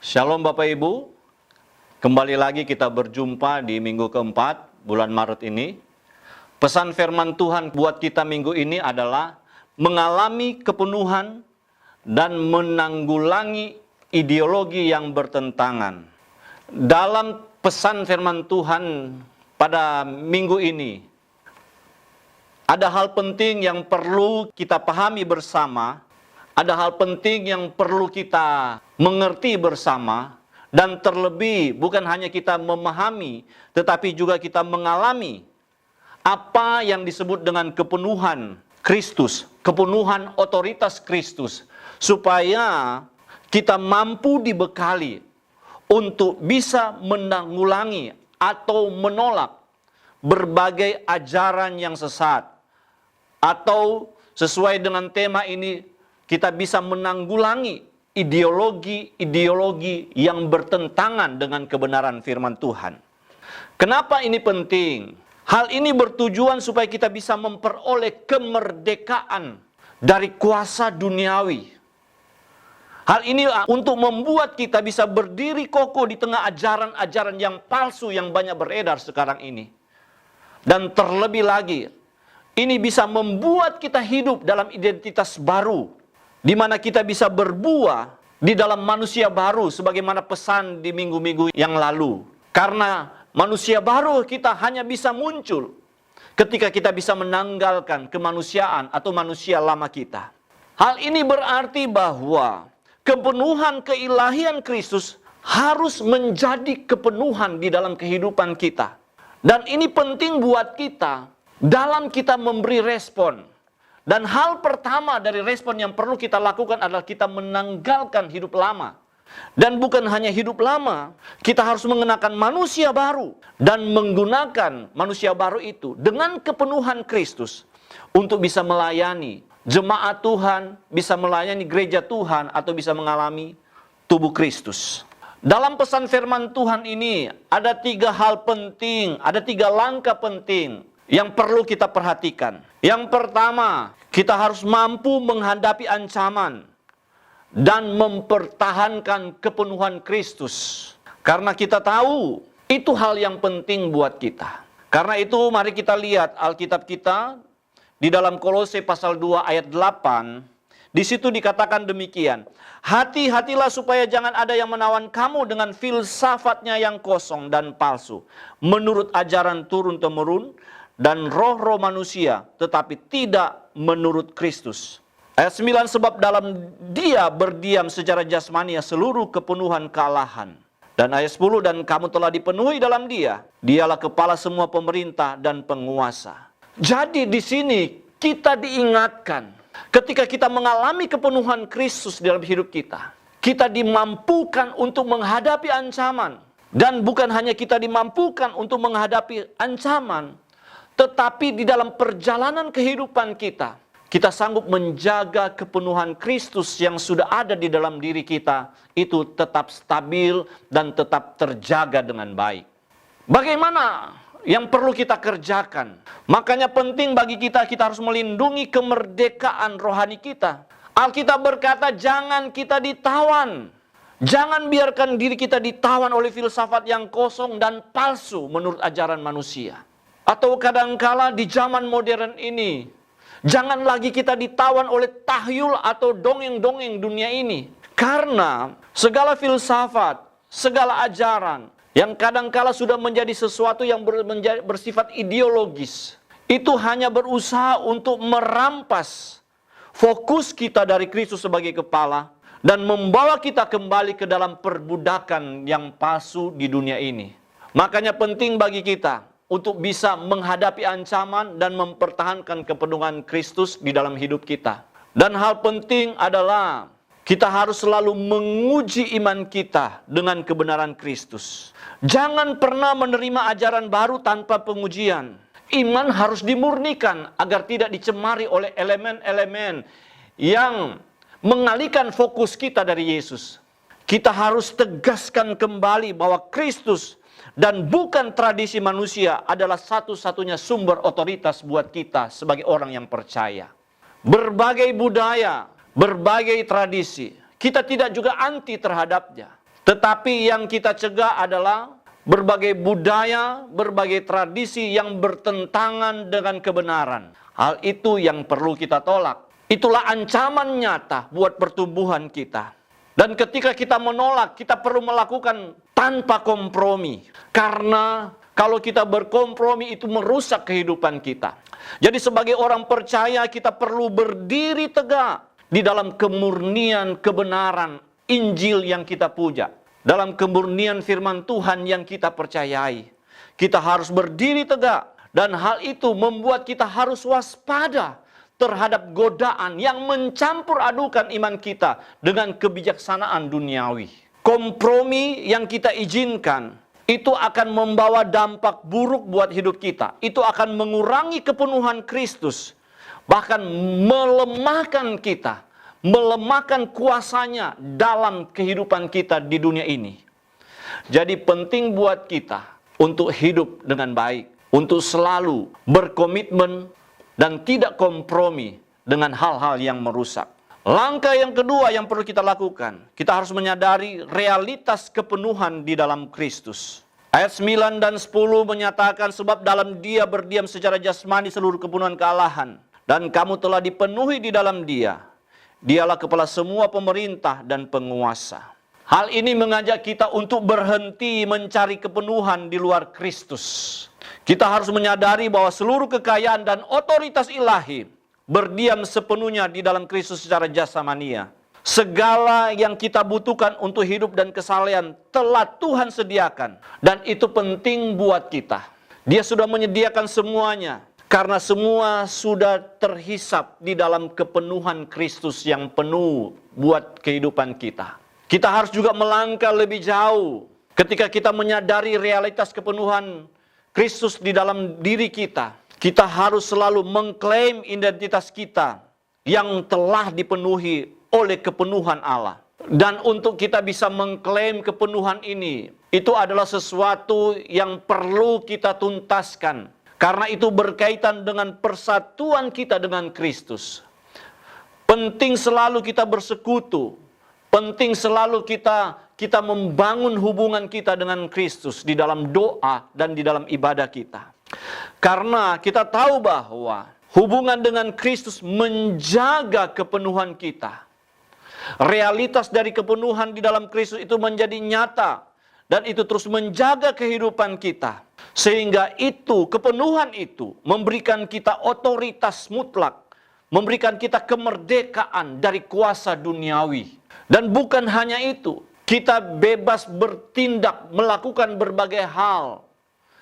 Shalom Bapak Ibu, kembali lagi kita berjumpa di minggu keempat bulan Maret ini. Pesan firman Tuhan buat kita minggu ini adalah mengalami kepenuhan dan menanggulangi ideologi yang bertentangan. Dalam pesan firman Tuhan pada minggu ini, ada hal penting yang perlu kita pahami bersama. Ada hal penting yang perlu kita mengerti bersama, dan terlebih bukan hanya kita memahami, tetapi juga kita mengalami apa yang disebut dengan kepenuhan Kristus, kepenuhan otoritas Kristus, supaya kita mampu dibekali untuk bisa menanggulangi atau menolak berbagai ajaran yang sesat, atau sesuai dengan tema ini, kita bisa menanggulangi ideologi-ideologi yang bertentangan dengan kebenaran firman Tuhan. Kenapa ini penting? Hal ini bertujuan supaya kita bisa memperoleh kemerdekaan dari kuasa duniawi. Hal ini untuk membuat kita bisa berdiri kokoh di tengah ajaran-ajaran yang palsu yang banyak beredar sekarang ini. Dan terlebih lagi, ini bisa membuat kita hidup dalam identitas baru, di mana kita bisa berbuah di dalam manusia baru sebagaimana pesan di minggu-minggu yang lalu. Karena manusia baru kita hanya bisa muncul ketika kita bisa menanggalkan kemanusiaan atau manusia lama kita. Hal ini berarti bahwa kepenuhan keilahian Kristus harus menjadi kepenuhan di dalam kehidupan kita. Dan ini penting buat kita dalam kita memberi respon. Dan hal pertama dari respon yang perlu kita lakukan adalah kita menanggalkan hidup lama. Dan bukan hanya hidup lama, kita harus mengenakan manusia baru dan menggunakan manusia baru itu dengan kepenuhan Kristus untuk bisa melayani jemaat Tuhan, bisa melayani gereja Tuhan, atau bisa mengalami tubuh Kristus. Dalam pesan firman Tuhan ini ada 3 hal penting, ada 3 langkah penting yang perlu kita perhatikan. Yang pertama, kita harus mampu menghadapi ancaman dan mempertahankan kepenuhan Kristus. Karena kita tahu itu hal yang penting buat kita. Karena itu mari kita lihat Alkitab kita di dalam Kolose pasal 2 ayat 8. Di situ dikatakan demikian. Hati-hatilah supaya jangan ada yang menawan kamu dengan filsafatnya yang kosong dan palsu, menurut ajaran turun-temurun dan roh-roh manusia, tetapi tidak menurut Kristus. Ayat 9, sebab dalam dia berdiam secara jasmania seluruh kepenuhan kealahan. Dan ayat 10, dan kamu telah dipenuhi dalam dia. Dialah kepala semua pemerintah dan penguasa. Jadi di sini kita diingatkan, ketika kita mengalami kepenuhan Kristus dalam hidup kita, kita dimampukan untuk menghadapi ancaman. Dan bukan hanya kita dimampukan untuk menghadapi ancaman, tetapi di dalam perjalanan kehidupan kita, kita sanggup menjaga kepenuhan Kristus yang sudah ada di dalam diri kita, itu tetap stabil dan tetap terjaga dengan baik. Bagaimana yang perlu kita kerjakan? Makanya penting bagi kita harus melindungi kemerdekaan rohani kita. Alkitab berkata, jangan kita ditawan. Jangan biarkan diri kita ditawan oleh filsafat yang kosong dan palsu menurut ajaran manusia. Atau kadangkala di zaman modern ini, jangan lagi kita ditawan oleh tahyul atau dongeng-dongeng dunia ini. Karena segala filsafat, segala ajaran yang kadangkala sudah menjadi sesuatu yang bersifat ideologis, itu hanya berusaha untuk merampas fokus kita dari Kristus sebagai kepala dan membawa kita kembali ke dalam perbudakan yang palsu di dunia ini. Makanya penting bagi kita untuk bisa menghadapi ancaman dan mempertahankan kepenuhan Kristus di dalam hidup kita. Dan hal penting adalah kita harus selalu menguji iman kita dengan kebenaran Kristus. Jangan pernah menerima ajaran baru tanpa pengujian. Iman harus dimurnikan agar tidak dicemari oleh elemen-elemen yang mengalihkan fokus kita dari Yesus. Kita harus tegaskan kembali bahwa Kristus dan bukan tradisi manusia adalah satu-satunya sumber otoritas buat kita sebagai orang yang percaya. Berbagai budaya, berbagai tradisi, kita tidak juga anti terhadapnya. Tetapi yang kita cegah adalah berbagai budaya, berbagai tradisi yang bertentangan dengan kebenaran. Hal itu yang perlu kita tolak. Itulah ancaman nyata buat pertumbuhan kita. Dan ketika kita menolak, kita perlu melakukan tanpa kompromi. Karena kalau kita berkompromi itu merusak kehidupan kita. Jadi sebagai orang percaya kita perlu berdiri tegak di dalam kemurnian kebenaran Injil yang kita puja. Dalam kemurnian firman Tuhan yang kita percayai. Kita harus berdiri tegak. Dan hal itu membuat kita harus waspada terhadap godaan yang mencampur adukan iman kita dengan kebijaksanaan duniawi. Kompromi yang kita izinkan itu akan membawa dampak buruk buat hidup kita. Itu akan mengurangi kepenuhan Kristus. Bahkan melemahkan kita. Melemahkan kuasanya dalam kehidupan kita di dunia ini. Jadi penting buat kita untuk hidup dengan baik. Untuk selalu berkomitmen dan tidak kompromi dengan hal-hal yang merusak. Langkah yang kedua yang perlu kita lakukan. Kita harus menyadari realitas kepenuhan di dalam Kristus. Ayat 9 dan 10 menyatakan sebab dalam Dia berdiam secara jasmani seluruh kepenuhan kealahan. Dan kamu telah dipenuhi di dalam Dia. Dialah kepala semua pemerintah dan penguasa. Hal ini mengajak kita untuk berhenti mencari kepenuhan di luar Kristus. Kita harus menyadari bahwa seluruh kekayaan dan otoritas ilahi berdiam sepenuhnya di dalam Kristus secara jasamania. Segala yang kita butuhkan untuk hidup dan kesalehan telah Tuhan sediakan. Dan itu penting buat kita. Dia sudah menyediakan semuanya. Karena semua sudah terhisap di dalam kepenuhan Kristus yang penuh buat kehidupan kita. Kita harus juga melangkah lebih jauh ketika kita menyadari realitas kepenuhan Kristus di dalam diri kita. Kita harus selalu mengklaim identitas kita yang telah dipenuhi oleh kepenuhan Allah. Dan untuk kita bisa mengklaim kepenuhan ini, itu adalah sesuatu yang perlu kita tuntaskan. Karena itu berkaitan dengan persatuan kita dengan Kristus. Penting selalu kita bersekutu. Penting selalu kita membangun hubungan kita dengan Kristus di dalam doa dan di dalam ibadah kita. Karena kita tahu bahwa hubungan dengan Kristus menjaga kepenuhan kita. Realitas dari kepenuhan di dalam Kristus itu menjadi nyata. Dan itu terus menjaga kehidupan kita. Sehingga itu, kepenuhan itu memberikan kita otoritas mutlak. Memberikan kita kemerdekaan dari kuasa duniawi. Dan bukan hanya itu. Kita bebas bertindak, melakukan berbagai hal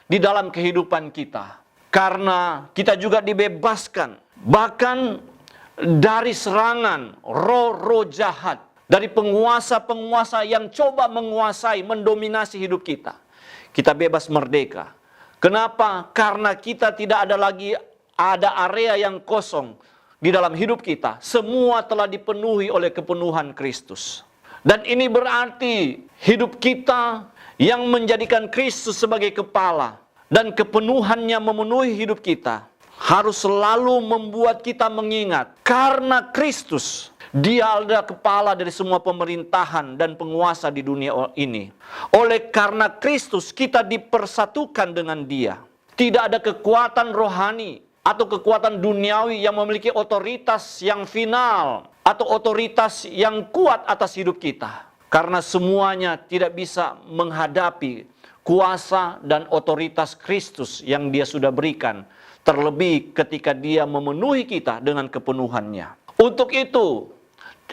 di dalam kehidupan kita. Karena kita juga dibebaskan. Bahkan dari serangan roh-roh jahat. Dari penguasa-penguasa yang coba menguasai, mendominasi hidup kita. Kita bebas merdeka. Kenapa? Karena kita tidak ada area yang kosong di dalam hidup kita. Semua telah dipenuhi oleh kepenuhan Kristus. Dan ini berarti hidup kita yang menjadikan Kristus sebagai kepala. Dan kepenuhannya memenuhi hidup kita. Harus selalu membuat kita mengingat. Karena Kristus, Dia adalah kepala dari semua pemerintahan dan penguasa di dunia ini. Oleh karena Kristus kita dipersatukan dengan Dia. Tidak ada kekuatan rohani atau kekuatan duniawi yang memiliki otoritas yang final atau otoritas yang kuat atas hidup kita. Karena semuanya tidak bisa menghadapi kuasa dan otoritas Kristus yang Dia sudah berikan. Terlebih ketika Dia memenuhi kita dengan kepenuhannya. Untuk itu,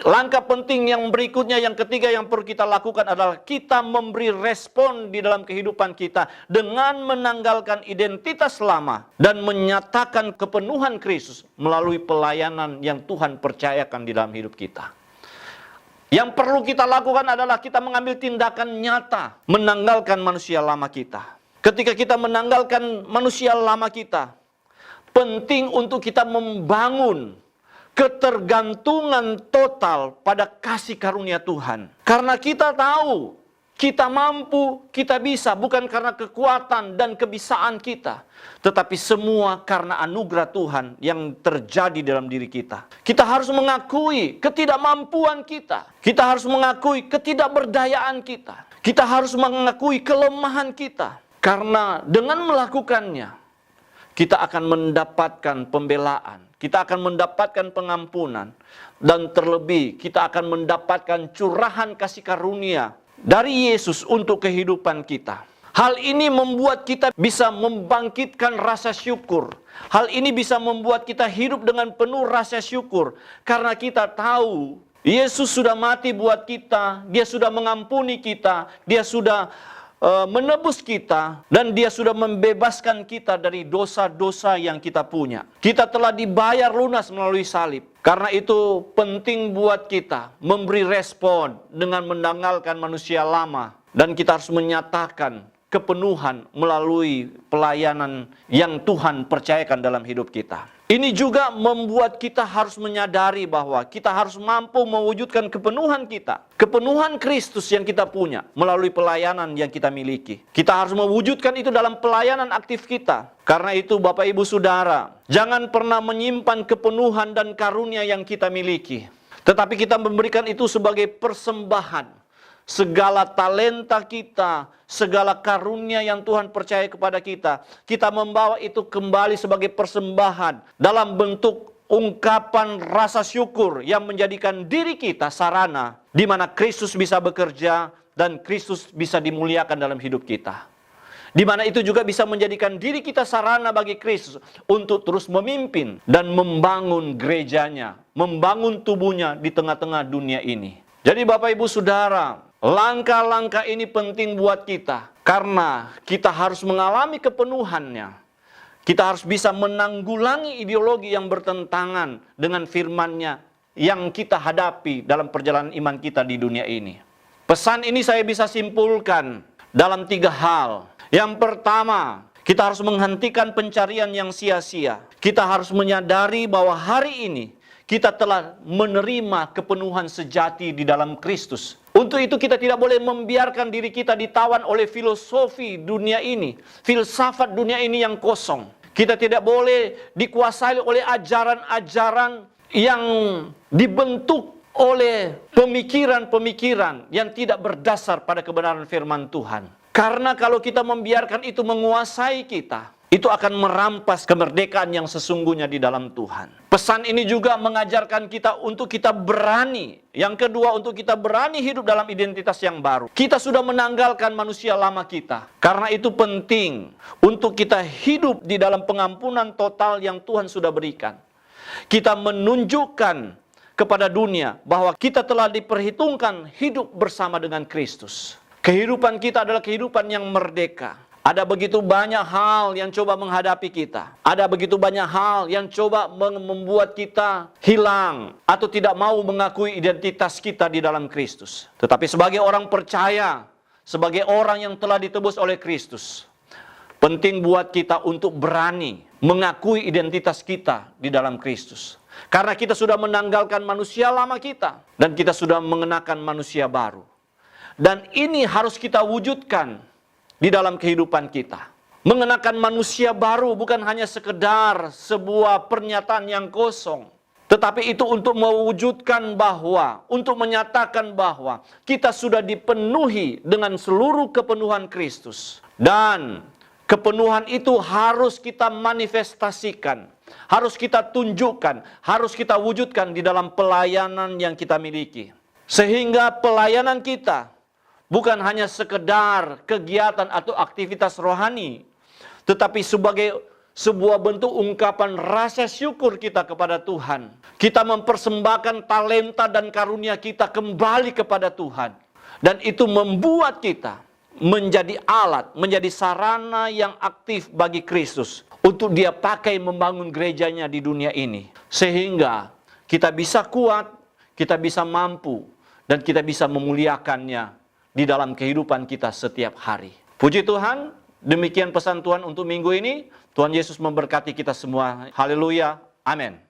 langkah penting yang berikutnya, yang ketiga yang perlu kita lakukan adalah kita memberi respon di dalam kehidupan kita dengan menanggalkan identitas lama dan menyatakan kepenuhan Kristus melalui pelayanan yang Tuhan percayakan di dalam hidup kita. Yang perlu kita lakukan adalah kita mengambil tindakan nyata menanggalkan manusia lama kita. Ketika kita menanggalkan manusia lama kita, penting untuk kita membangun ketergantungan total pada kasih karunia Tuhan. Karena kita tahu kita mampu, kita bisa, bukan karena kekuatan dan kebisaan kita, tetapi semua karena anugerah Tuhan yang terjadi dalam diri kita. Kita harus mengakui ketidakmampuan kita. Kita harus mengakui ketidakberdayaan kita. Kita harus mengakui kelemahan kita. Karena dengan melakukannya, kita akan mendapatkan pembelaan. Kita akan mendapatkan pengampunan. Dan terlebih, kita akan mendapatkan curahan kasih karunia dari Yesus untuk kehidupan kita. Hal ini membuat kita bisa membangkitkan rasa syukur. Hal ini bisa membuat kita hidup dengan penuh rasa syukur. Karena kita tahu Yesus sudah mati buat kita. Dia sudah mengampuni kita. Dia sudah menebus kita. Dan Dia sudah membebaskan kita dari dosa-dosa yang kita punya. Kita telah dibayar lunas melalui salib. Karena itu penting buat kita memberi respon dengan menanggalkan manusia lama. Dan kita harus menyatakan kepenuhan melalui pelayanan yang Tuhan percayakan dalam hidup kita. Ini juga membuat kita harus menyadari bahwa kita harus mampu mewujudkan kepenuhan kita. Kepenuhan Kristus yang kita punya melalui pelayanan yang kita miliki. Kita harus mewujudkan itu dalam pelayanan aktif kita. Karena itu Bapak Ibu Saudara, jangan pernah menyimpan kepenuhan dan karunia yang kita miliki. Tetapi kita memberikan itu sebagai persembahan. Segala talenta kita, segala karunia yang Tuhan percaya kepada kita, kita membawa itu kembali sebagai persembahan dalam bentuk ungkapan rasa syukur yang menjadikan diri kita sarana di mana Kristus bisa bekerja dan Kristus bisa dimuliakan dalam hidup kita. Di mana itu juga bisa menjadikan diri kita sarana bagi Kristus untuk terus memimpin dan membangun gerejanya, membangun tubuhnya di tengah-tengah dunia ini. Jadi Bapak Ibu Saudara, langkah-langkah ini penting buat kita. Karena kita harus mengalami kepenuhannya. Kita harus bisa menanggulangi ideologi yang bertentangan dengan firman-Nya yang kita hadapi dalam perjalanan iman kita di dunia ini. Pesan ini saya bisa simpulkan dalam 3 hal. Yang pertama, kita harus menghentikan pencarian yang sia-sia. Kita harus menyadari bahwa hari ini kita telah menerima kepenuhan sejati di dalam Kristus. Untuk itu kita tidak boleh membiarkan diri kita ditawan oleh filosofi dunia ini, filsafat dunia ini yang kosong. Kita tidak boleh dikuasai oleh ajaran-ajaran yang dibentuk oleh pemikiran-pemikiran yang tidak berdasar pada kebenaran firman Tuhan. Karena kalau kita membiarkan itu menguasai kita, itu akan merampas kemerdekaan yang sesungguhnya di dalam Tuhan. Pesan ini juga mengajarkan kita untuk kita berani. Yang kedua, untuk kita berani hidup dalam identitas yang baru. Kita sudah menanggalkan manusia lama kita. Karena itu penting untuk kita hidup di dalam pengampunan total yang Tuhan sudah berikan. Kita menunjukkan kepada dunia bahwa kita telah diperhitungkan hidup bersama dengan Kristus. Kehidupan kita adalah kehidupan yang merdeka. Ada begitu banyak hal yang coba menghadapi kita. Ada begitu banyak hal yang coba membuat kita hilang atau tidak mau mengakui identitas kita di dalam Kristus. Tetapi sebagai orang percaya, sebagai orang yang telah ditebus oleh Kristus, penting buat kita untuk berani mengakui identitas kita di dalam Kristus. Karena kita sudah menanggalkan manusia lama kita dan kita sudah mengenakan manusia baru. Dan ini harus kita wujudkan di dalam kehidupan kita. Mengenakan manusia baru bukan hanya sekedar sebuah pernyataan yang kosong. Tetapi itu untuk mewujudkan bahwa, untuk menyatakan bahwa kita sudah dipenuhi dengan seluruh kepenuhan Kristus. Dan kepenuhan itu harus kita manifestasikan. Harus kita tunjukkan, harus kita wujudkan di dalam pelayanan yang kita miliki. Sehingga pelayanan kita bukan hanya sekedar kegiatan atau aktivitas rohani, tetapi sebagai sebuah bentuk ungkapan rasa syukur kita kepada Tuhan. Kita mempersembahkan talenta dan karunia kita kembali kepada Tuhan. Dan itu membuat kita menjadi alat, menjadi sarana yang aktif bagi Kristus untuk Dia pakai membangun gerejanya di dunia ini. Sehingga kita bisa kuat, kita bisa mampu, dan kita bisa memuliakannya di dalam kehidupan kita setiap hari. Puji Tuhan, demikian pesan Tuhan untuk minggu ini. Tuhan Yesus memberkati kita semua. Haleluya. Amin.